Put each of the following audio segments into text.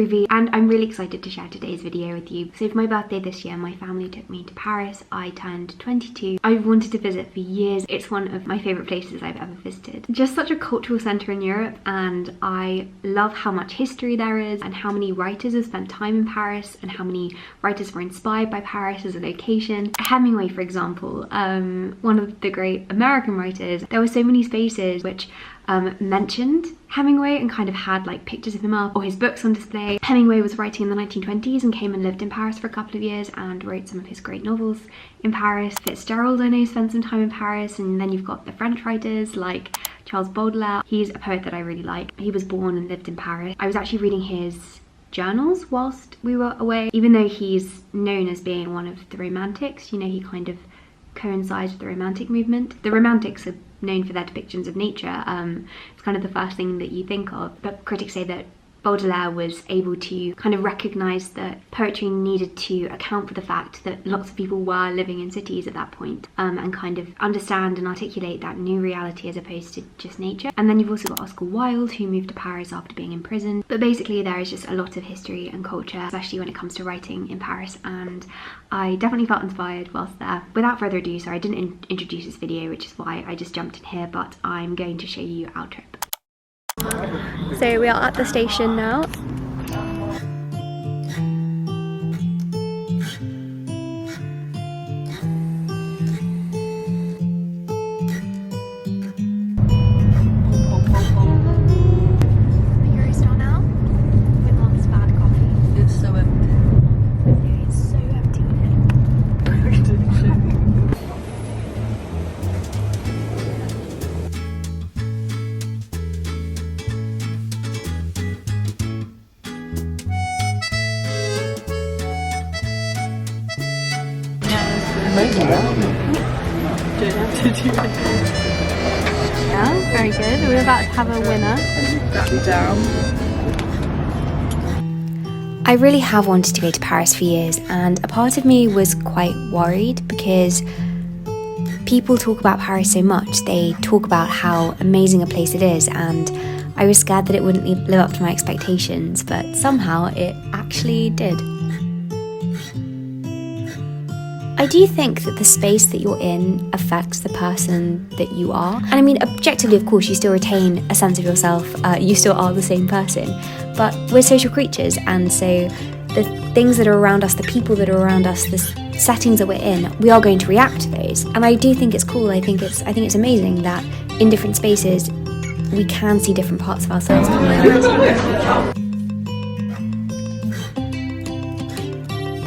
Ruby, and I'm really excited to share today's video with you. So for my birthday this year, my family took me to Paris. I turned 22. I've wanted to visit for years. It's one of my favourite places I've ever visited. Just such a cultural centre in Europe, and I love how much history there is and how many writers have spent time in Paris and how many writers were inspired by Paris as a location. Hemingway, for example, one of the great American writers, there were so many spaces which mentioned Hemingway and kind of had like pictures of him up or his books on display. Hemingway was writing in the 1920s and came and lived in Paris for a couple of years and wrote some of his great novels in Paris. Fitzgerald, I know, spent some time in Paris, and then you've got the French writers like Charles Baudelaire. He's a poet that I really like. He was born and lived in Paris. I was actually reading his journals whilst we were away. Even though he's known as being one of the romantics, you know, he kind of coincides with the romantic movement. The romantics are known for their depictions of nature. It's kind of the first thing that you think of, but critics say that Baudelaire was able to kind of recognise that poetry needed to account for the fact that lots of people were living in cities at that point, and kind of understand and articulate that new reality as opposed to just nature. And then you've also got Oscar Wilde, who moved to Paris after being in prison. But basically there is just a lot of history and culture, especially when it comes to writing in Paris, and I definitely felt inspired whilst there. Without further ado, sorry I didn't introduce this video, which is why I just jumped in here, but I'm going to show you our trip. So we are at the station now. Yeah, very good. We're about to have a winner. I really have wanted to go to Paris for years, and a part of me was quite worried because people talk about Paris so much. They talk about how amazing a place it is, and I was scared that it wouldn't live up to my expectations, but somehow it actually did. I do think that the space that you're in affects the person that you are. And I mean, objectively, of course, you still retain a sense of yourself. You still are the same person. But we're social creatures, and so the things that are around us, the people that are around us, the settings that we're in, we are going to react to those. And I do think it's cool. I think it's amazing that in different spaces we can see different parts of ourselves coming out.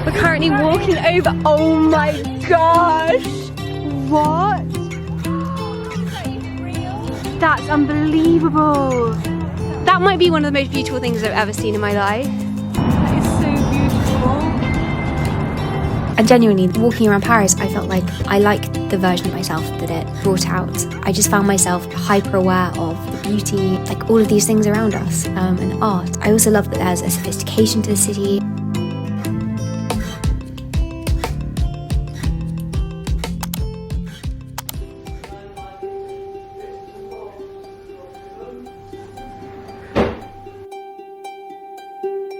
We're currently walking over. Oh my gosh! What? That's unbelievable. That might be one of the most beautiful things I've ever seen in my life. That is so beautiful. And genuinely, walking around Paris, I felt like I liked the version of myself that it brought out. I just found myself hyper aware of the beauty, like all of these things around us, and art. I also love that there's a sophistication to the city.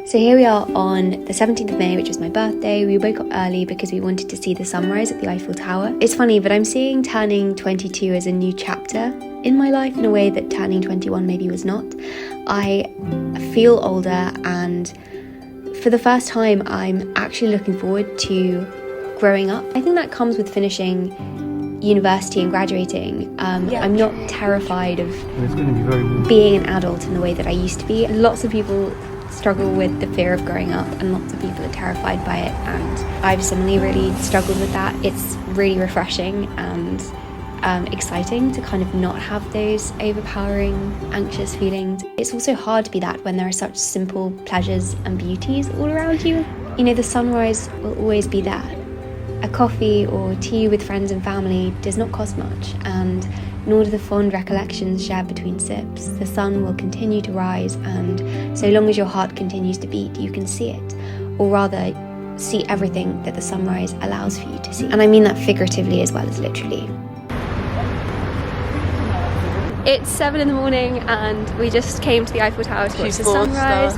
So here we are on the 17th of May, which was my birthday. We woke up early because we wanted to see the sunrise at the Eiffel Tower. It's funny, but I'm seeing turning 22 as a new chapter in my life in a way that turning 21 maybe was not. I feel older, and for the first time I'm actually looking forward to growing up. I think that comes with finishing university and graduating. I'm not terrified of being an adult in the way that I used to be. Lots of people struggle with the fear of growing up, and lots of people are terrified by it, and I've similarly really struggled with that. It's really refreshing and exciting to kind of not have those overpowering anxious feelings. It's also hard to be that when there are such simple pleasures and beauties all around you. You know, the sunrise will always be there. A coffee or tea with friends and family does not cost much, and nor do the fond recollections shared between sips. The sun will continue to rise, and so long as your heart continues to beat, you can see it, or rather see everything that the sunrise allows for you to see. And I mean that figuratively as well as literally. It's 7 in the morning and we just came to the Eiffel Tower to watch the sunrise.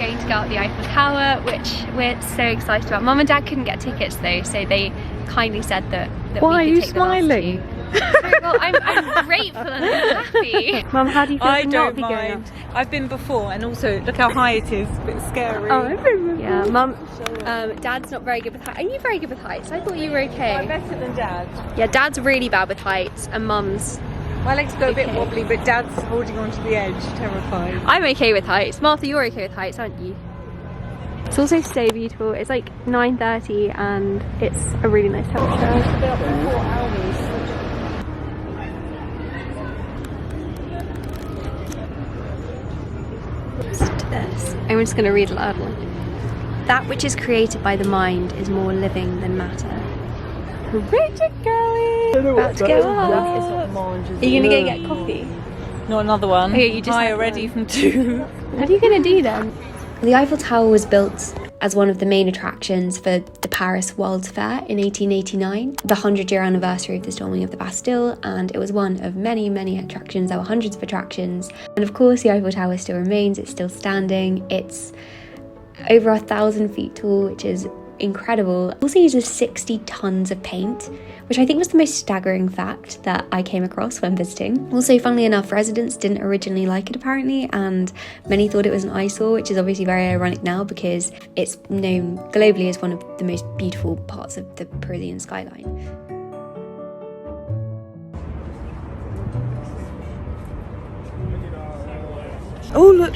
going to go up the Eiffel Tower, which we're so excited about. Mum and Dad couldn't get tickets though, so they kindly said that Why we are could you take smiling? The well, I'm grateful and I'm happy. Mum, how do you feel I to don't not be going mind. up? I've been before, and also look how high it is. A bit scary. Oh, I've been before. Yeah, Mum. Dad's not very good with heights. Are you very good with heights? I thought you were okay. I'm better than Dad. Yeah, Dad's really bad with heights, and Mum's. My legs go a bit wobbly, but Dad's holding onto the edge, terrified. I'm okay with heights. Martha, you're okay with heights, aren't you? It's also so beautiful. It's like 9:30 and it's a really nice temperature. I've been up for 4 hours. Listen to this. I'm just going to read loudly. That which is created by the mind is more living than matter. RUBYGCHOCD! About to go up. Are you going to go get coffee? Not another one. Okay, you just High had already one. from 2. What are you going to do then? The Eiffel Tower was built as one of the main attractions for the Paris World's Fair in 1889, the 100-year anniversary of the storming of the Bastille, and it was one of many, many attractions. There were hundreds of attractions, and of course the Eiffel Tower still remains. It's still standing. It's over 1,000 feet tall, which is incredible. It also uses 60 tons of paint, which I think was the most staggering fact that I came across when visiting. Also, funnily enough, residents didn't originally like it apparently, and many thought it was an eyesore, which is obviously very ironic now because it's known globally as one of the most beautiful parts of the Parisian skyline. Oh, look!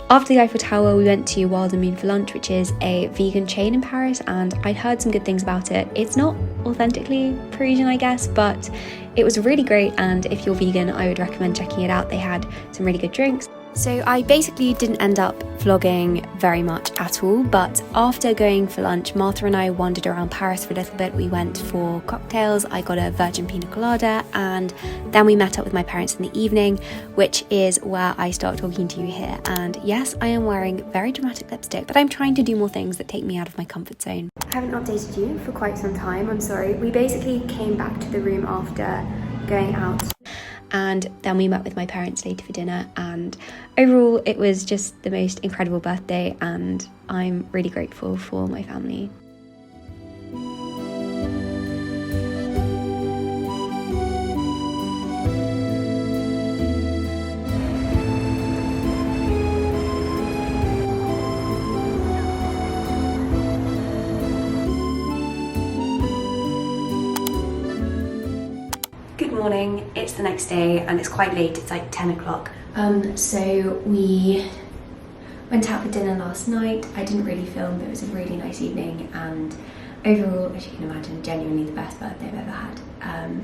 After the Eiffel Tower, we went to Wild and Moon for lunch, which is a vegan chain in Paris, and I'd heard some good things about it. It's not authentically Parisian, I guess, but it was really great, and if you're vegan, I would recommend checking it out. They had some really good drinks. So I basically didn't end up vlogging very much at all, but after going for lunch, Martha and I wandered around Paris for a little bit. We went for cocktails, I got a virgin pina colada, and then we met up with my parents in the evening, which is where I start talking to you here. And yes, I am wearing very dramatic lipstick, but I'm trying to do more things that take me out of my comfort zone. I haven't updated you for quite some time, I'm sorry. We basically came back to the room after going out, and then we met with my parents later for dinner, and overall it was just the most incredible birthday, and I'm really grateful for my family. Good morning, it's the next day and it's quite late, it's like 10 o'clock. So we went out for dinner last night. I didn't really film, but it was a really nice evening, and overall, as you can imagine, genuinely the best birthday I've ever had.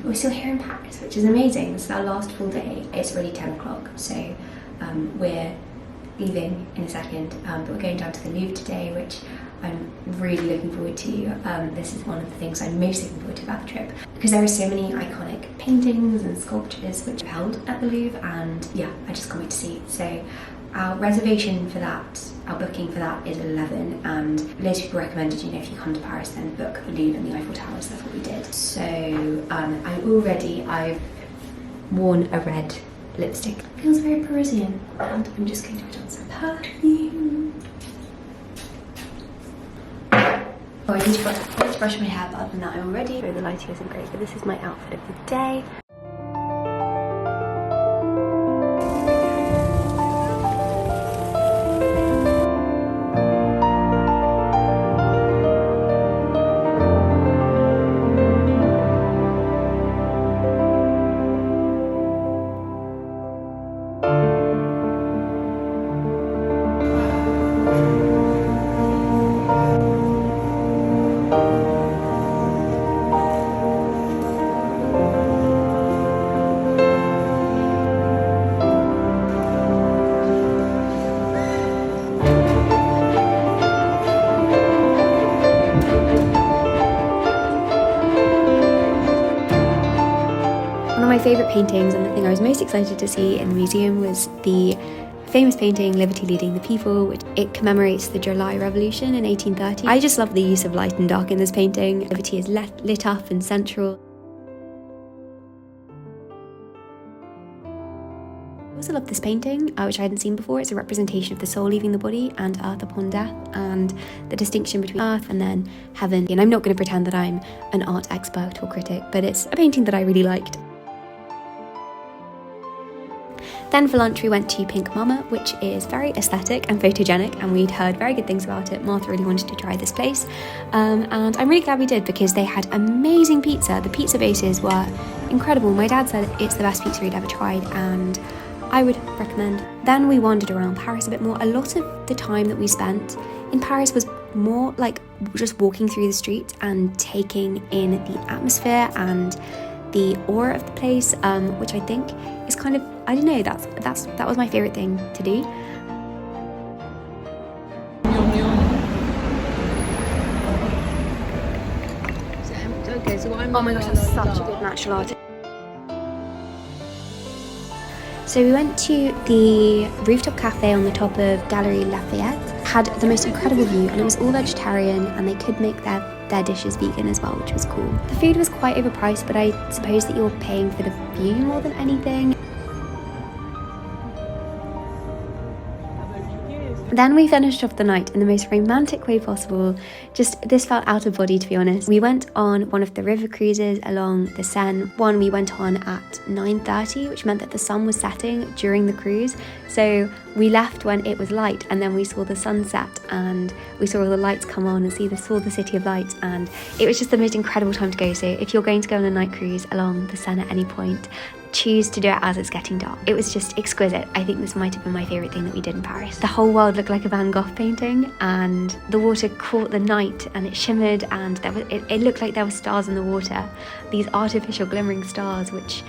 We're still here in Paris, which is amazing. This is our last full day. It's already 10 o'clock, so we're leaving in a second, but we're going down to the Louvre today, which I'm really looking forward to. This is one of the things I'm most looking forward to about the trip, because there are so many iconic paintings and sculptures which are held at the Louvre, and yeah, I just can't wait to see it. So our reservation for that, our booking for that is 11, and loads of people recommended, you know, if you come to Paris then book the Louvre and the Eiffel Tower, so that's what we did. So I've worn a red lipstick. It feels very Parisian, and I'm just going to put on some perfume. Oh, I need to brush my hair, but other than that I'm all ready. So the lighting isn't great, but this is my outfit of the day. One of my favourite paintings, and the thing I was most excited to see in the museum, was the famous painting Liberty Leading the People, which it commemorates the July Revolution in 1830. I just love the use of light and dark in this painting. Liberty is lit up and central. also love this painting, which I hadn't seen before. It's a representation of the soul leaving the body and earth upon death, and the distinction between earth and then heaven. And I'm not going to pretend that I'm an art expert or critic, but it's a painting that I really liked. Then for lunch we went to Pink Mama, which is very aesthetic and photogenic, and we'd heard very good things about it. Martha really wanted to try this place, and I'm really glad we did because they had amazing pizza. The pizza bases were incredible. My dad said it's the best pizza he'd ever tried, and I would recommend. Then we wandered around Paris a bit more. A lot of the time that we spent in Paris was more like just walking through the streets and taking in the atmosphere and the aura of the place, which I think is kind of, I don't know, that was my favourite thing to do. Okay, so I'm oh my gosh, that's such a good natural art. So we went to the rooftop cafe on the top of Galerie Lafayette. Had the most incredible view, and it was all vegetarian, and they could make their dishes vegan as well, which was cool. The food was quite overpriced, but I suppose that you're paying for the view more than anything. Then we finished off the night in the most romantic way possible. Just, this felt out of body, to be honest. We went on one of the river cruises along the Seine. One we went on at 9:30, which meant that the sun was setting during the cruise. So we left when it was light, and then we saw the sunset, and we saw all the lights come on and saw the City of Lights, and it was just the most incredible time to go. So if you're going to go on a night cruise along the Seine at any point, choose to do it as it's getting dark. It was just exquisite. I think this might have been my favourite thing that we did in Paris. The whole world looked like a Van Gogh painting, and the water caught the night and it shimmered, and it looked like there were stars in the water, these artificial glimmering stars which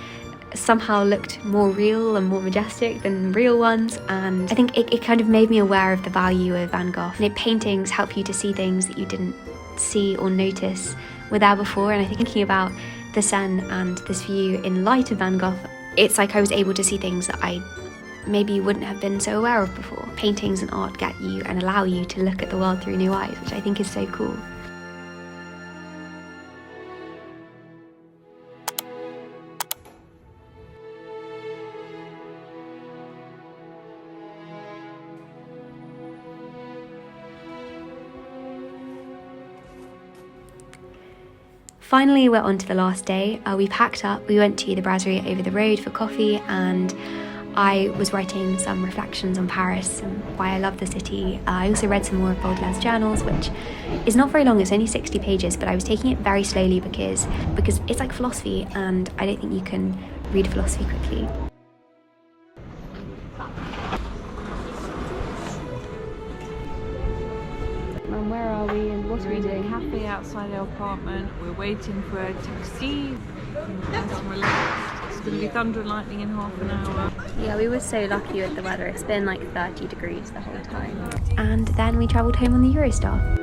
somehow looked more real and more majestic than real ones. And I think it kind of made me aware of the value of Van Gogh. And paintings help you to see things that you didn't see or notice were there before, and I think thinking about the Seine and this view in light of Van Gogh, it's like I was able to see things that I maybe wouldn't have been so aware of before. Paintings and art get you and allow you to look at the world through new eyes, which I think is so cool. Finally, we're on to the last day. We packed up, we went to the brasserie over the road for coffee, and I was writing some reflections on Paris and why I love the city. I also read some more of Baudelaire's journals, which is not very long, it's only 60 pages, but I was taking it very slowly because it's like philosophy, and I don't think you can read philosophy quickly. And where are we and what are we doing? We're in a cafe outside our apartment. We're waiting for a taxi. Nice and relaxed. It's going to be thunder and lightning in half an hour. Yeah, we were so lucky with the weather. It's been like 30 degrees the whole time. And then we travelled home on the Eurostar.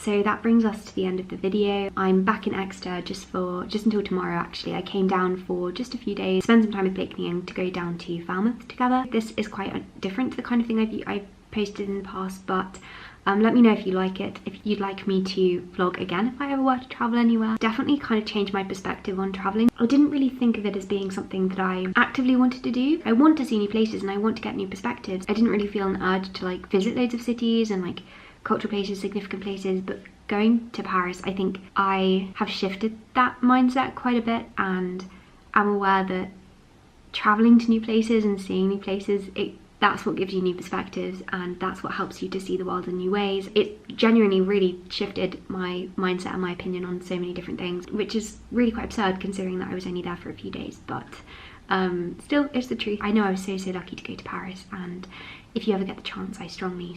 So that brings us to the end of the video. I'm back in Exeter just until tomorrow actually. I came down for just a few days, spend some time with Blakeney and to go down to Falmouth together. This is quite different to the kind of thing I've posted in the past, but let me know if you like it, if you'd like me to vlog again if I ever were to travel anywhere. Definitely kind of changed my perspective on travelling. I didn't really think of it as being something that I actively wanted to do. I want to see new places and I want to get new perspectives. I didn't really feel an urge to like visit loads of cities and like cultural places, significant places, but going to Paris, I think I have shifted that mindset quite a bit, and I'm aware that traveling to new places and seeing new places, that's what gives you new perspectives, and that's what helps you to see the world in new ways. It genuinely really shifted my mindset and my opinion on so many different things, which is really quite absurd considering that I was only there for a few days, but still, it's the truth. I know I was so lucky to go to Paris, and if you ever get the chance, I strongly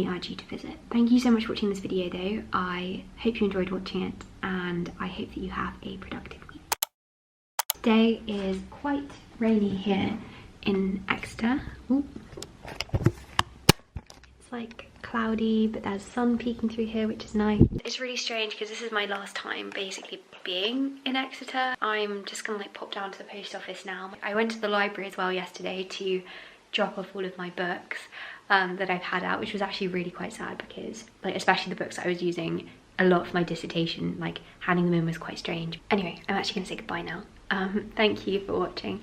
urge you to visit. Thank you so much for watching this video though. I hope you enjoyed watching it, and I hope that you have a productive week. Today is quite rainy here in Exeter. Ooh. It's like cloudy, but there's sun peeking through here, which is nice. It's really strange because this is my last time basically being in Exeter. I'm just gonna like pop down to the post office now. I went to the library as well yesterday to drop off all of my books that I've had out, which was actually really quite sad because, like, especially the books that I was using a lot for my dissertation, like handing them in was quite strange. Anyway, I'm actually gonna say goodbye now. Thank you for watching.